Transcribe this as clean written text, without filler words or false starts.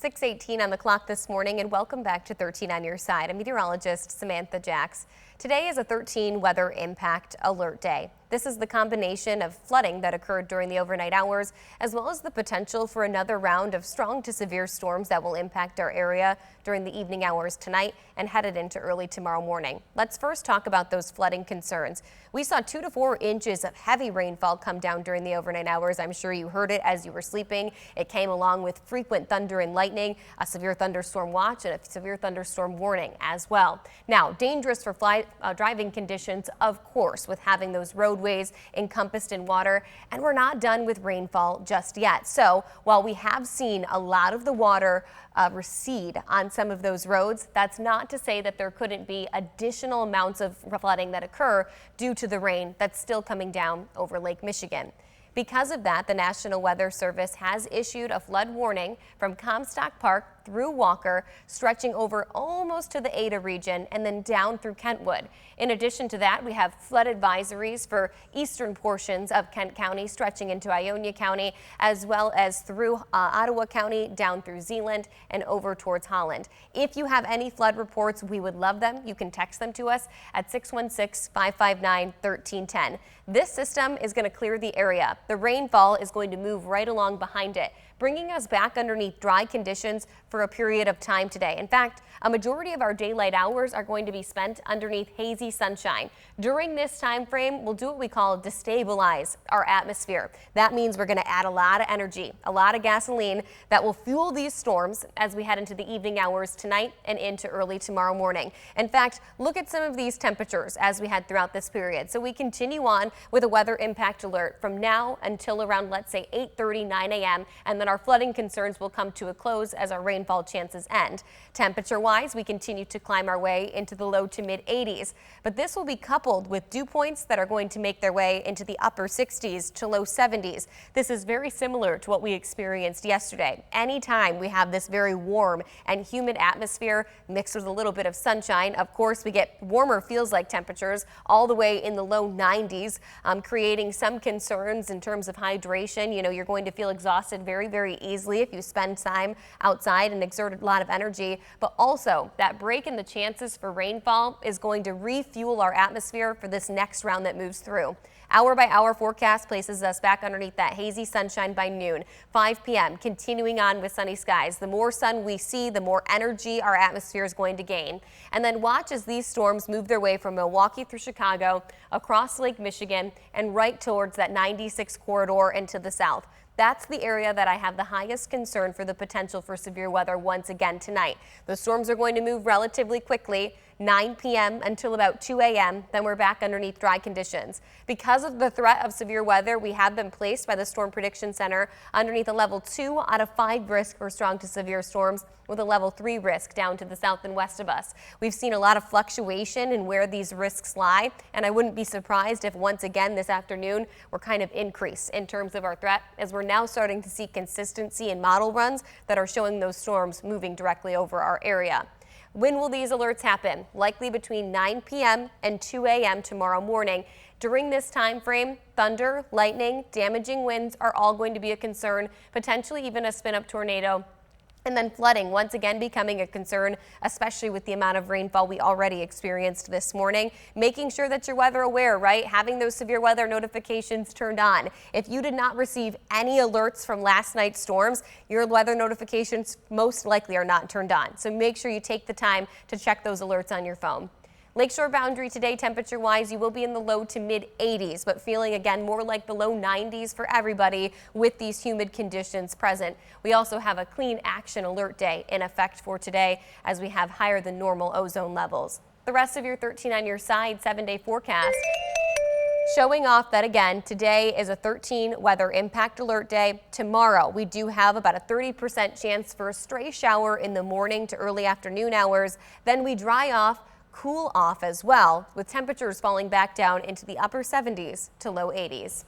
6:18 on the clock this morning, and welcome back to 13 on your side. I'm meteorologist Samantha Jacks. Today is a 13 weather impact alert day. This is the combination of flooding that occurred during the overnight hours, as well as the potential for another round of strong to severe storms that will impact our area during the evening hours tonight and headed into early tomorrow morning. Let's first talk about those flooding concerns. We saw 2 to 4 inches of heavy rainfall come down during the overnight hours. I'm sure you heard it as you were sleeping. It came along with frequent thunder and lightning, a severe thunderstorm watch, and a severe thunderstorm warning as well. Now, dangerous for driving conditions, of course, with having those roadways encompassed in water, and we're not done with rainfall just yet. So while we have seen a lot of the water recede on some of those roads, that's not to say that there couldn't be additional amounts of flooding that occur due to the rain that's still coming down over Lake Michigan. Because of that, the National Weather Service has issued a flood warning from Comstock Park through Walker, stretching over almost to the Ada region and then down through Kentwood. In addition to that, we have flood advisories for eastern portions of Kent County, stretching into Ionia County, as well as through Ottawa County, down through Zeeland and over towards Holland. If you have any flood reports, we would love them. You can text them to us at 616-559-1310. This system is going to clear the area. The rainfall is going to move right along behind it, bringing us back underneath dry conditions for a period of time today. In fact, a majority of our daylight hours are going to be spent underneath hazy sunshine. During this time frame, we'll do what we call destabilize our atmosphere. That means we're going to add a lot of energy, a lot of gasoline that will fuel these storms as we head into the evening hours tonight and into early tomorrow morning. In fact, look at some of these temperatures as we head throughout this period. So we continue on with a weather impact alert from now until around, let's say, 8:30, 9 a.m. and then our flooding concerns will come to a close as our rainfall chances end. Temperature-wise, we continue to climb our way into the low to mid 80s, but this will be coupled with dew points that are going to make their way into the upper 60s to low 70s. This is very similar to what we experienced yesterday. Anytime we have this very warm and humid atmosphere mixed with a little bit of sunshine, of course, we get warmer feels-like temperatures all the way in the low 90s, creating some concerns in terms of hydration. You know, you're going to feel exhausted very easily if you spend time outside and exert a lot of energy, but also that break in the chances for rainfall is going to refuel our atmosphere for this next round that moves through. Hour by hour forecast places us back underneath that hazy sunshine by noon. 5 p.m. continuing on with sunny skies. The more sun we see, the more energy our atmosphere is going to gain. And then watch as these storms move their way from Milwaukee through Chicago, across Lake Michigan, and right towards that 96 corridor into the south. That's the area that I have the highest concern for the potential for severe weather once again tonight. The storms are going to move relatively quickly, 9 p.m. until about 2 a.m. Then we're back underneath dry conditions. Because of the threat of severe weather, we have been placed by the Storm Prediction Center underneath a level 2 out of 5 risk for strong to severe storms, with a level 3 risk down to the south and west of us. We've seen a lot of fluctuation in where these risks lie, and I wouldn't be surprised if once again this afternoon we're kind of increased in terms of our threat, as we're now starting to see consistency in model runs that are showing those storms moving directly over our area. When will these alerts happen? Likely between 9 p.m. and 2 a.m. tomorrow morning. During this time frame, thunder, lightning, damaging winds are all going to be a concern, potentially even a spin-up tornado. And then flooding once again becoming a concern, especially with the amount of rainfall we already experienced this morning. Making sure that you're weather aware, right? Having those severe weather notifications turned on. If you did not receive any alerts from last night's storms, your weather notifications most likely are not turned on. So make sure you take the time to check those alerts on your phone. Lakeshore boundary today, temperature-wise, you will be in the low to mid 80s, but feeling again more like the low 90s for everybody with these humid conditions present. We also have a clean action alert day in effect for today as we have higher than normal ozone levels. The rest of your 13 on your side 7-day forecast showing off that again, today is a 13 weather impact alert day. Tomorrow, we do have about a 30% chance for a stray shower in the morning to early afternoon hours. Then we dry off, cool off as well, with temperatures falling back down into the upper 70s to low 80s.